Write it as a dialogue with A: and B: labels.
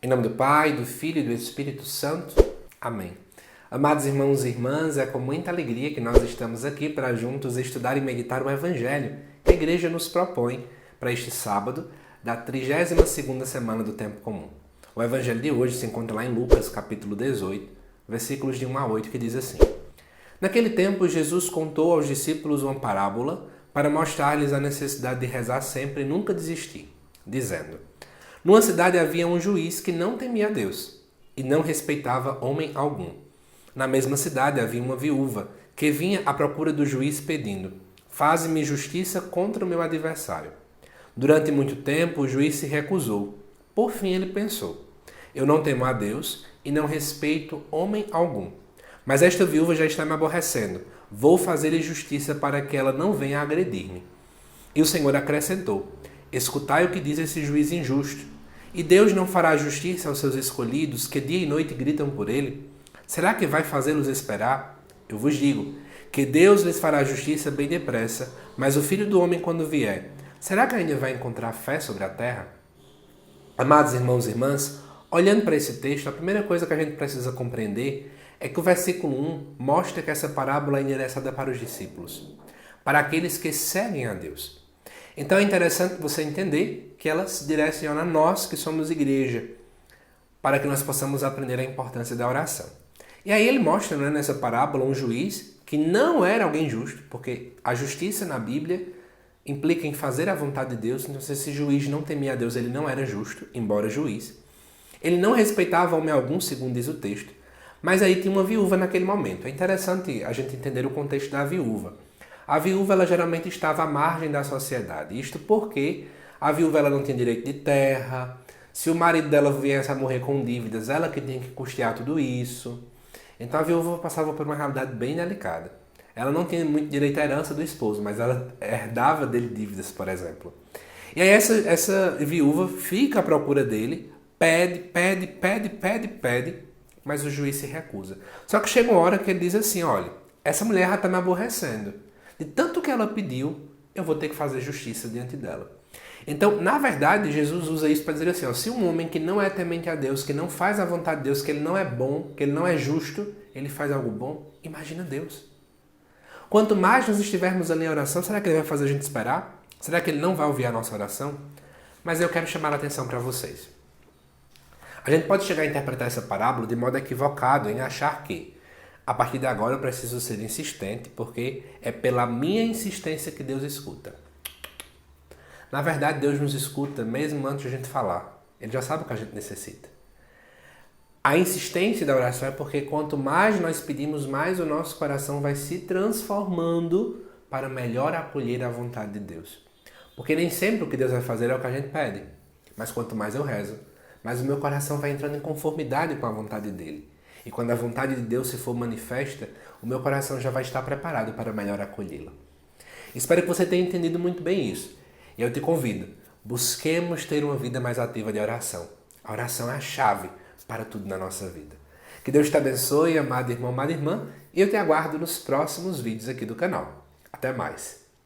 A: Em nome do Pai, do Filho e do Espírito Santo. Amém. Amados irmãos e irmãs, é com muita alegria que nós estamos aqui para juntos estudar e meditar o Evangelho que a Igreja nos propõe para este sábado da 32ª semana do Tempo Comum. O Evangelho de hoje se encontra lá em Lucas, capítulo 18, versículos de 1 a 8, que diz assim: Naquele tempo, Jesus contou aos discípulos uma parábola para mostrar-lhes a necessidade de rezar sempre e nunca desistir, dizendo: Numa cidade havia um juiz que não temia a Deus e não respeitava homem algum. Na mesma cidade havia uma viúva que vinha à procura do juiz pedindo: Faze-me justiça contra o meu adversário. Durante muito tempo o juiz se recusou. Por fim ele pensou: Eu não temo a Deus e não respeito homem algum. Mas esta viúva já está me aborrecendo. Vou fazer-lhe justiça para que ela não venha agredir-me. E o Senhor acrescentou: Escutai o que diz esse juiz injusto. E Deus não fará justiça aos seus escolhidos, que dia e noite gritam por ele? Será que vai fazê-los esperar? Eu vos digo que Deus lhes fará justiça bem depressa, mas o Filho do Homem, quando vier, será que ainda vai encontrar fé sobre a terra? Amados irmãos e irmãs, olhando para esse texto, a primeira coisa que a gente precisa compreender é que o versículo 1 mostra que essa parábola é endereçada para os discípulos, para aqueles que seguem a Deus. Então é interessante você entender que ela se direciona a nós que somos igreja, para que nós possamos aprender a importância da oração. E aí ele mostra, nessa parábola, um juiz que não era alguém justo, porque a justiça na Bíblia implica em fazer a vontade de Deus. Então, se esse juiz não temia a Deus, ele não era justo, embora juiz. Ele não respeitava homem algum, segundo diz o texto. Mas aí tinha uma viúva naquele momento. É interessante a gente entender o contexto da viúva. A viúva, ela geralmente estava à margem da sociedade. Isto porque a viúva ela não tinha direito de terra. Se o marido dela viesse a morrer com dívidas, ela que tinha que custear tudo isso. Então a viúva passava por uma realidade bem delicada. Ela não tinha muito direito à herança do esposo, mas ela herdava dele dívidas, por exemplo. E aí essa viúva fica à procura dele, pede, mas o juiz se recusa. Só que chega uma hora que ele diz assim: olha, essa mulher já está me aborrecendo. De tanto que ela pediu, eu vou ter que fazer justiça diante dela. Então, na verdade, Jesus usa isso para dizer assim: ó, se um homem que não é temente a Deus, que não faz a vontade de Deus, que ele não é bom, que ele não é justo, ele faz algo bom, imagina Deus. Quanto mais nós estivermos ali em oração, será que ele vai fazer a gente esperar? Será que ele não vai ouvir a nossa oração? Mas eu quero chamar a atenção para vocês. A gente pode chegar a interpretar essa parábola de modo equivocado em achar que a partir de agora eu preciso ser insistente, porque é pela minha insistência que Deus escuta. Na verdade, Deus nos escuta mesmo antes de a gente falar. Ele já sabe o que a gente necessita. A insistência da oração é porque quanto mais nós pedimos, mais o nosso coração vai se transformando para melhor acolher a vontade de Deus. Porque nem sempre o que Deus vai fazer é o que a gente pede. Mas quanto mais eu rezo, mais o meu coração vai entrando em conformidade com a vontade dele. E quando a vontade de Deus se for manifesta, o meu coração já vai estar preparado para melhor acolhê-la. Espero que você tenha entendido muito bem isso. E eu te convido, busquemos ter uma vida mais ativa de oração. A oração é a chave para tudo na nossa vida. Que Deus te abençoe, amado irmão, amada irmã, e eu te aguardo nos próximos vídeos aqui do canal. Até mais!